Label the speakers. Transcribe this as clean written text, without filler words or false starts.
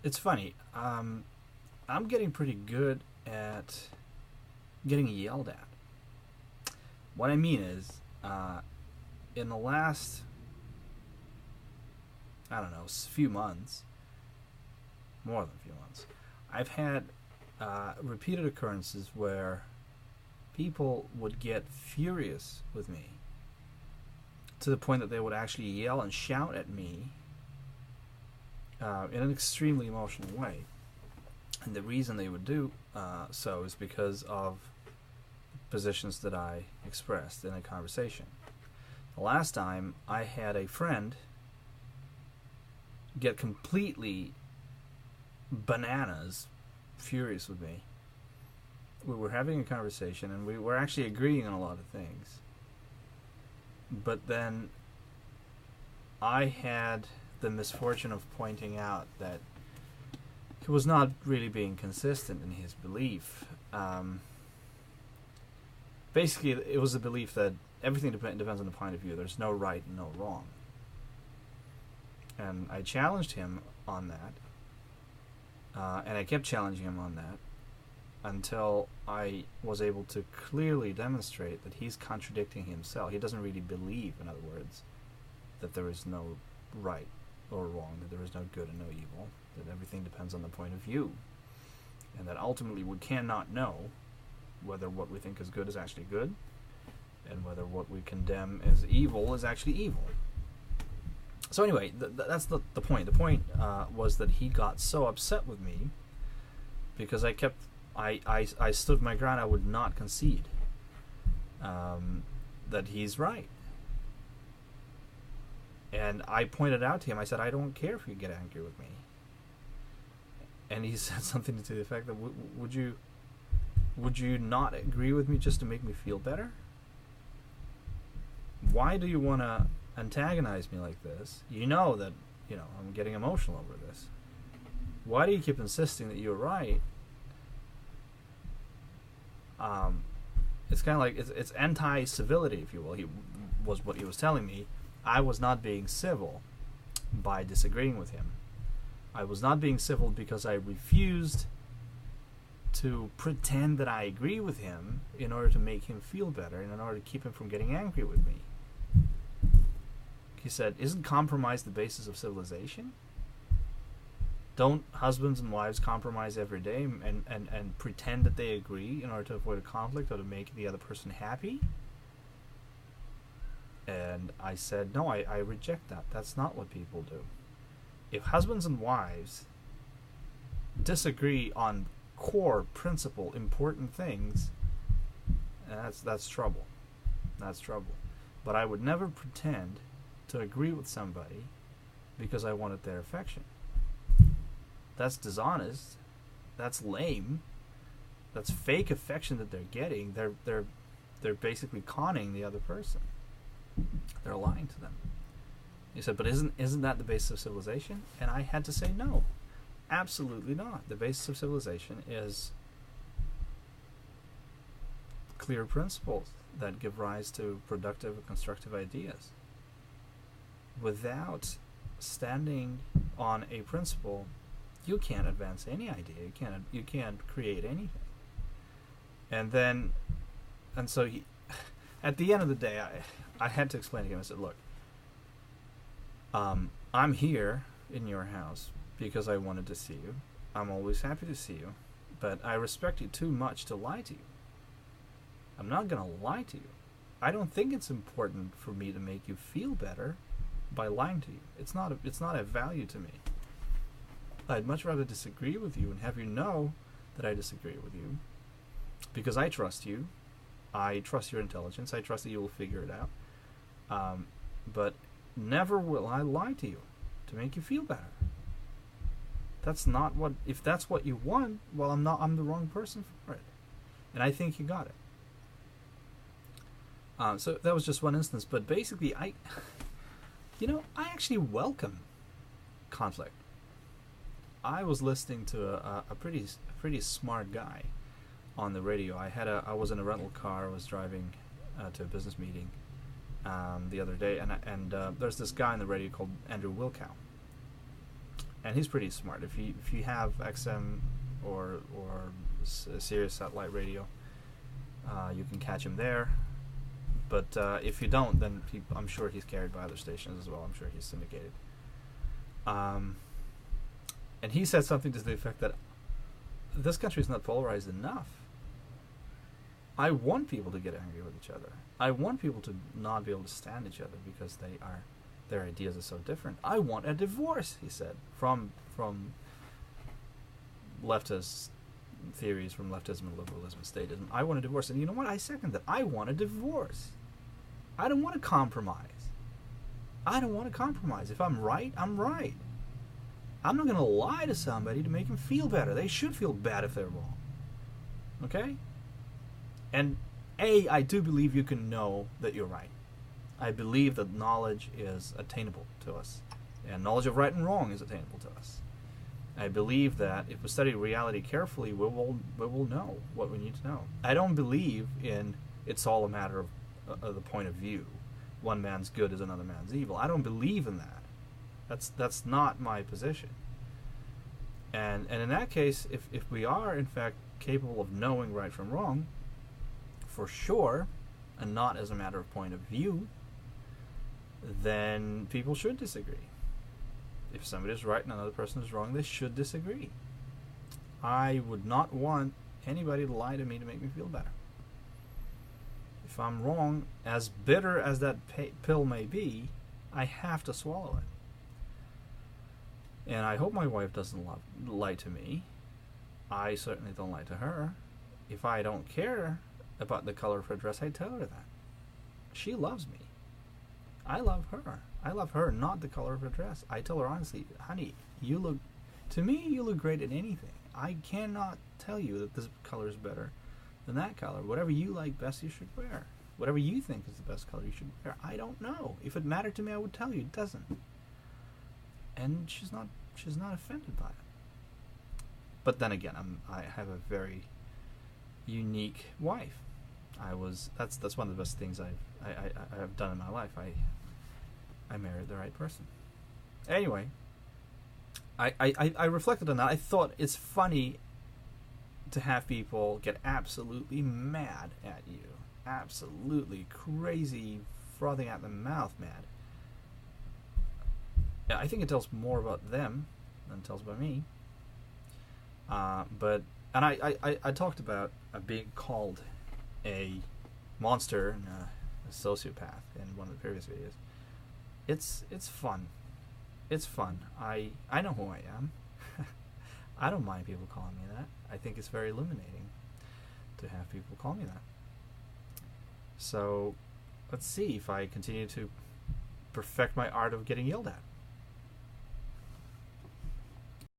Speaker 1: it's funny. I'm getting pretty good at getting yelled at. What I mean is, in the last, I don't know, few months, more than a few months, I've had repeated occurrences where people would get furious with me to the point that they would actually yell and shout at me in an extremely emotional way. And the reason they would do so is because of positions that I expressed in a conversation. The last time I had a friend get completely bananas, furious with me. We were having a conversation and we were actually agreeing on a lot of things. But then I had the misfortune of pointing out that he was not really being consistent in his belief. Basically, it was a belief that everything depends on the point of view. There's no right and no wrong. And I challenged him on that. And I kept challenging him on that until I was able to clearly demonstrate that he's contradicting himself. He doesn't really believe, in other words, that there is no right or wrong, that there is no good and no evil, that everything depends on the point of view, and that ultimately we cannot know whether what we think is good is actually good, and whether what we condemn as evil is actually evil. So anyway, that's the point. The point was that he got so upset with me because I stood my ground. I would not concede that he's right. And I pointed out to him, I said, I don't care if you get angry with me. And he said something to the effect that, would you not agree with me just to make me feel better? Why do you want to antagonize me like this? You know that, I'm getting emotional over this. Why do you keep insisting that you're right? It's kind of like, it's anti-civility, if you will. Was what he was telling me. I was not being civil by disagreeing with him. I was not being civil because I refused to pretend that I agree with him in order to make him feel better and in order to keep him from getting angry with me. He said, isn't compromise the basis of civilization? Don't husbands and wives compromise every day and pretend that they agree in order to avoid a conflict or to make the other person happy? And I said, no, I reject that. That's not what people do. If husbands and wives disagree on core, principle, important things, that's trouble. That's trouble. But I would never pretend to agree with somebody because I wanted their affection. That's dishonest. That's lame. That's fake affection that they're getting. They're basically conning the other person. They're lying to them. He said, but isn't that the basis of civilization? And I had to say no. Absolutely not. The basis of civilization is clear principles that give rise to productive and constructive ideas. Without standing on a principle, you can't advance any idea. You can't create anything. And so at the end of the day, I had to explain to him. I said, look, I'm here in your house because I wanted to see you. I'm always happy to see you, but I respect you too much to lie to you. I'm not going to lie to you. I don't think it's important for me to make you feel better by lying to you. It's not a value to me. I'd much rather disagree with you and have you know that I disagree with you, because I trust you. I trust your intelligence. I trust that you will figure it out. But never will I lie to you to make you feel better. If that's what you want, well, I'm the wrong person for it. And I think you got it. So that was just one instance, but basically I actually welcome conflict. I was listening to a pretty smart guy on the radio. I was in a rental car. I was driving to a business meeting the other day, and there's this guy on the radio called Andrew Wilkow, and he's pretty smart. If you have XM or Sirius satellite radio, you can catch him there. But if you don't, then I'm sure he's carried by other stations as well. I'm sure he's syndicated. And he said something to the effect that this country is not polarized enough. I want people to get angry with each other. I want people to not be able to stand each other because their ideas are so different. I want a divorce, he said, from leftist theories, from leftism and liberalism and statism. I want a divorce. And you know what? I second that. I want a divorce. I don't want to compromise. I don't want to compromise. If I'm right, I'm right. I'm not going to lie to somebody to make them feel better. They should feel bad if they're wrong. Okay? And I do believe you can know that you're right. I believe that knowledge is attainable to us. And knowledge of right and wrong is attainable to us. I believe that if we study reality carefully, we will know what we need to know. I don't believe in it's all a matter of the point of view. One man's good is another man's evil. I don't believe in that. That's not my position. And in that case, if we are in fact capable of knowing right from wrong, for sure, and not as a matter of point of view, then people should disagree. If somebody is right and another person is wrong, they should disagree. I would not want anybody to lie to me to make me feel better. If I'm wrong, as bitter as that pill may be, I have to swallow it. And I hope my wife doesn't lie to me. I certainly don't lie to her. If I don't care about the color of her dress, I tell her that. She loves me. I love her. I love her, not the color of her dress. I tell her honestly, honey, you look great in anything. I cannot tell you that this color is better than that color. Whatever you like best, you should wear. Whatever you think is the best color, you should wear. I don't know. If it mattered to me, I would tell you. It doesn't. And she's not offended by it. But then again, I have a very unique wife. That's one of the best things I've done in my life. I married the right person. Anyway, I reflected on that. I thought it's funny to have people get absolutely mad at you. Absolutely crazy, frothing at the mouth mad. Yeah, I think it tells more about them than it tells about me. And I talked about being called a monster and a sociopath in one of the previous videos. It's fun. It's fun. I know who I am. I don't mind people calling me that. I think it's very illuminating to have people call me that. So let's see if I continue to perfect my art of getting yelled at.